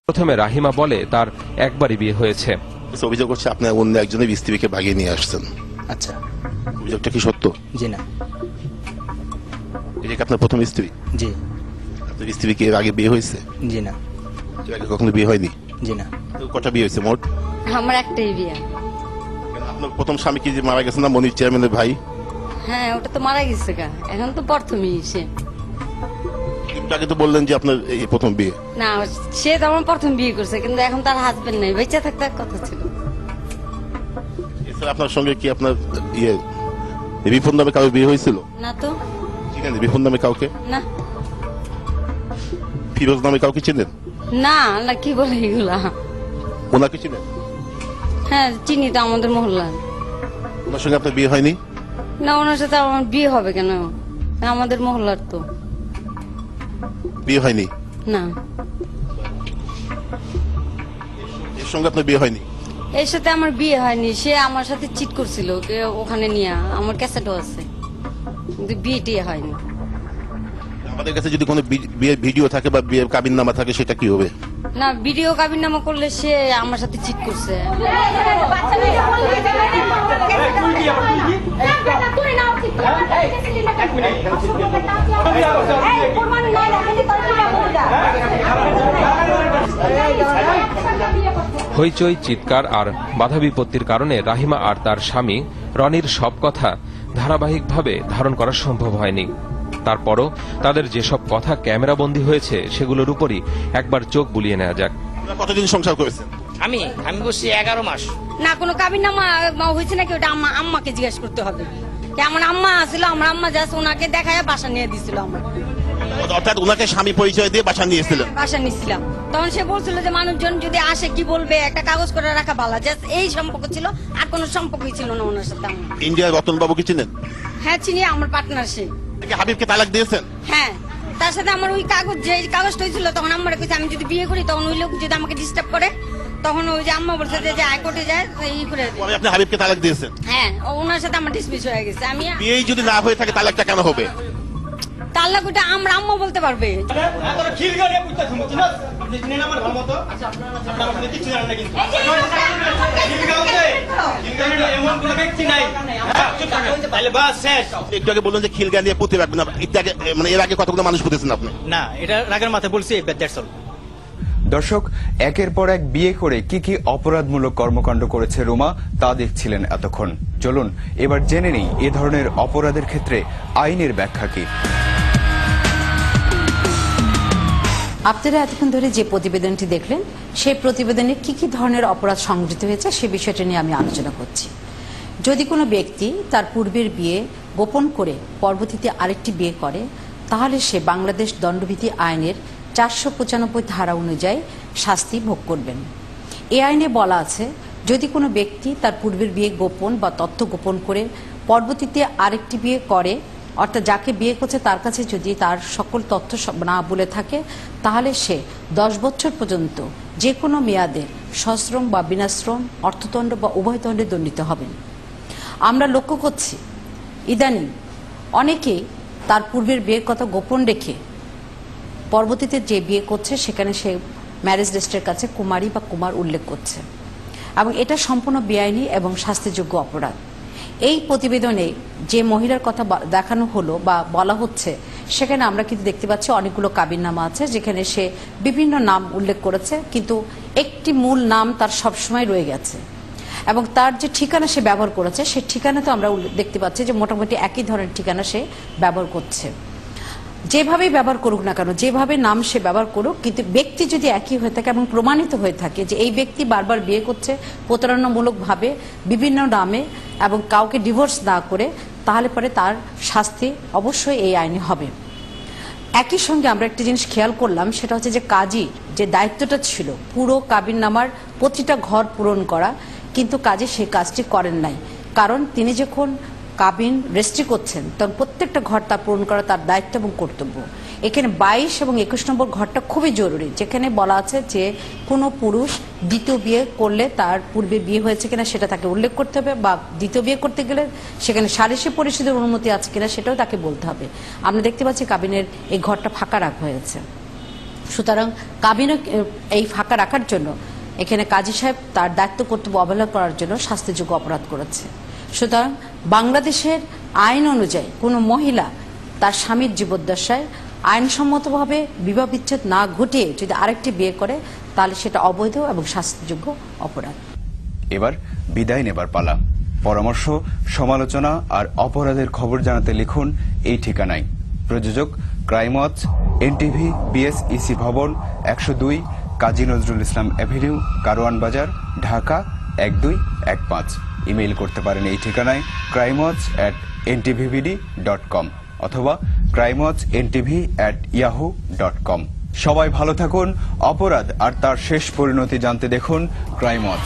প্রথমে রাহিমা বলে তার একবারই বিয়ে হয়েছে। অভিযোগ করছে আপনার অন্য একজনের স্ত্রীকে ভাগিয়ে নিয়ে আসছেন। আচ্ছা, অভিযোগটা কি সত্য? জি না। এটা কি আপনার প্রথম স্ত্রী? জি। আপনার স্ত্রী কি এর আগে বিয়ে হয়েছে? জি না। এর আগে কখনো বিয়ে হয়নি? জি না। কটা বিয়ে হয়েছে মোট? আমার একটাই বিয়ে। আপনার প্রথম স্বামী কি যে মারা গেছে না, মনির চেয়ারম্যানের ভাই? হ্যাঁ, ওটা তো মারা গেছে গা, এখন তো প্রথমই সে। একটু আগে তো বললেন যে আপনার এই প্রথম বিয়ে। না, সে তো আমার প্রথম বিয়ে করছে, কিন্তু এখন তার হাজবেন্ড নাই, বেঁচে থাকতে কথা ছিল। এছাড়া আপনার সঙ্গে কি আপনার রিপন নামে কারো বিয়ে হয়েছিল? না তো। চিনেন রিপন নামে কাউকে? না। ফিরোজ নামে কাউকে চিনেন? না না, কি বলে এগুলা? ওনাকে চিনেন? হ্যাঁ চিনি তো, আমাদের মহল্লার। ওনার সঙ্গে আপনার বিয়ে হয়নি? না, ওনার সাথে আমার বিয়ে হবে কেন? আমাদের মহল্লার তো। বিয়ে হয়নি? না। এর সঙ্গে আপনার বিয়ে হয়নি? এর সাথে আমার বিয়ে হয়নি, সে আমার সাথে চিট করছিল ওখানে নিয়ে, আমার ক্যাসেটও আছে, কিন্তু বিয়েটি হয়নি। আমাদের কাছে যদি কোনো বিয়ের ভিডিও থাকে বা বিয়ের কাবিননামা থাকে সেটা কি হবে? না, ভিডিও কাবিননামা করলে সে আমার সাথে চিট করছে। হইচই, চিৎকার আর বাধা বিপত্তির কারণে রাহিমা আর তার স্বামী রনির সব কথা ধারাবাহিকভাবে ধারণ করা সম্ভব হয়নি। তারপরও তাদের যেসব কথা ক্যামেরাবন্দী হয়েছে সেগুলোর উপরই একবার চোখ বুলিয়ে নেওয়া যাক। কতদিন সংসার করেছেন? আমি বসছি 11 মাস। না, কোনো কাবিননামা হয়েছে নাকি ওটা আম্মাকে জিজ্ঞেস করতে হবে। আমার আম্মা আসছিল, আমার আম্মা জাস্ট ওনাকে দেখায় বাসা নিয়ে দিছিল। আমার অর্থাৎ ওনাকে স্বামী পরিচয় দিয়ে বাসা নিয়েছিলেন? বাসা নিয়েছিলাম। তখন সে বলছিল যে মানুষজন যদি আসে কি বলবে, একটা কাগজ করে রাখা ভালো। জাস্ট এই সম্পর্ক ছিল, আর কোনো সম্পর্কই ছিল না ওনার সাথে। ইন্ডিয়ার রতন বাবুকে চিনেন? হ্যাঁ চিনি, আমার পার্টনার সে। হাবিবকে তালাক দিয়েছেন? হ্যাঁ, তার সাথে আমার ওই কাগজ, যে কাগজটা হয়েছিল, তখন আম্মারে কইছে আমি যদি বিয়ে করি তখন ওই লোক যদি আমাকে ডিস্টার্ব করে, তখন ওই যে আম্মা বলছে যে হাইকোর্টে যায় ই করে। আপনি হাবিবকে তালাক দিয়েছেন? হ্যাঁ, ওনার সাথে আমার ডিসমিস হয়ে গেছে। আমি বিয়েই যদি না হয়ে থাকে তালাকটা কেন হবে? তাল্লাক ওটা আমরা আম্মা বলতে পারবে। একটু আগে বললেন যে খিলগা নিয়ে পুঁতে রাখবেন, মানে এর আগে কতগুলো মানুষ পুঁতেছেন আপনি? না, এটা রাগের মাথায় বলছি। দর্শক, একের পর এক বিয়ে করে কি কি অপরাধমূলক কর্মকাণ্ড করেছে রুমা তা দেখছিলেন এতক্ষণ। চলুন এবার জেনে নিই এ ধরনের অপরাধের ক্ষেত্রে আইনের ব্যাখ্যা কি। আপনারা এতক্ষণ ধরে যে প্রতিবেদনটি দেখলেন, সেই প্রতিবেদনে কি কি ধরনের অপরাধ সংঘটিত হয়েছে সে বিষয়টা নিয়ে আমি আলোচনা করছি। যদি কোনো ব্যক্তি তার পূর্বের বিয়ে গোপন করে পরবর্তীতে আরেকটি বিয়ে করে, তাহলে সে বাংলাদেশ দণ্ডবিধি আইনের 495 ধারা অনুযায়ী শাস্তি ভোগ করবেন। এই আইনে বলা আছে, যদি কোনো ব্যক্তি তার পূর্বের বিয়ে গোপন বা তথ্য গোপন করে পরবর্তীতে আরেকটি বিয়ে করে, অর্থাৎ যাকে বিয়ে করছে তার কাছে যদি তার সকল তথ্য না বলে থাকে, তাহলে সে 10 বছর পর্যন্ত যে কোনো মেয়াদে সশ্রম বা বিনাশ্রম, অর্থদণ্ড বা উভয়দণ্ডে দণ্ডিত হবেন। আমরা লক্ষ্য করছি ইদানিং অনেকেই তার পূর্বের বিয়ের কথা গোপন রেখে পরবর্তীতে যে বিয়ে করছে সেখানে সে ম্যারেজ রেজিস্ট্রির কাছে কুমারী বা কুমার উল্লেখ করছে, এবং এটা সম্পূর্ণ বেআইনি এবং শাস্তিযোগ্য অপরাধ। এই প্রতিবেদনে যে মহিলার কথা দেখানো হলো বা বলা হচ্ছে, সেখানে আমরা কিন্তু দেখতে পাচ্ছি অনেকগুলো কাবিননামা আছে যেখানে সে বিভিন্ন নাম উল্লেখ করেছে, কিন্তু একটি মূল নাম তার সবসময় রয়ে গেছে, এবং তার যে ঠিকানা সে ব্যবহার করেছে সেই ঠিকানা তো আমরা দেখতে পাচ্ছি যে মোটামুটি একই ধরনের ঠিকানা সে ব্যবহার করছে। যেভাবেই ব্যবহার করুক না কেন, যেভাবে নাম সে ব্যবহার করুক, কিন্তু ব্যক্তি যদি একই হয়ে থাকে এবং প্রমাণিত হয়ে থাকে যে এই ব্যক্তি বারবার বিয়ে করছে প্রতারণামূলকভাবে বিভিন্ন নামে এবং কাউকে ডিভোর্স না করে, তাহলে পরে তার শাস্তি অবশ্যই এই আইনে হবে। একই সঙ্গে আমরা একটা জিনিস খেয়াল করলাম, সেটা হচ্ছে যে কাজী যে দায়িত্বটা ছিল পুরো কাবিননামার প্রতিটা ঘর পূরণ করা, কিন্তু কাজী সেই কাজটি করেন নাই। কারণ তিনি যখন কাবিন রেজিস্ট্রি করছেন তখন প্রত্যেকটা ঘর তা পূরণ করা তার দায়িত্ব এবং কর্তব্য। এখানে 22 এবং 21 নম্বর ঘরটা খুবই জরুরি, যেখানে বলা আছে যে কোনো পুরুষ দ্বিতীয় বিয়ে করলে তার পূর্বে বিয়ে হয়েছে কিনা সেটা তাকে উল্লেখ করতে হবে, বা দ্বিতীয় বিয়ে করতে গেলে সেখানে সালিসি পরিষদের অনুমতি আছে কিনা সেটাও তাকে বলতে হবে। আমরা দেখতে পাচ্ছি কাবিনের এই ঘরটা ফাঁকা রাখা হয়েছে। সুতরাং কাবিনে এই ফাঁকা রাখার জন্য এখানে কাজী সাহেব তার দায়িত্ব কর্তব্য অবহেলা করার জন্য শাস্তিযোগ্য অপরাধ করেছে। সুতরাং বাংলাদেশের আইন অনুযায়ী কোনো মহিলা তার স্বামীর জীবদ্দশায় আইনসম্মতভাবে বিবাহ বিচ্ছেদ না ঘটিয়ে যদি আরেকটি বিয়ে করে তাহলে সেটা অবৈধ এবং শাস্তিযোগ্য অপরাধ। এবার বিদায় নেবার পালা। পরামর্শ, সমালোচনা আর অপরাধের খবর জানাতে লিখুন এই ঠিকানায়। প্রযোজক ক্রাইম ওয়াচ, এনটিভি, বিএসইসি ভবন, 102, কাজী নজরুল ইসলাম এভিনিউ, কারওয়ান বাজার, ঢাকা 1215। ইমেইল করতে পারেন এই ঠিকানায় crimewatch@ntvbd.com অথবা crimewatchntv@yahoo.com। সবাই ভালো থাকুন। অপরাধ আর তার শেষ পরিণতি জানতে দেখুন ক্রাইম ওয়াচ।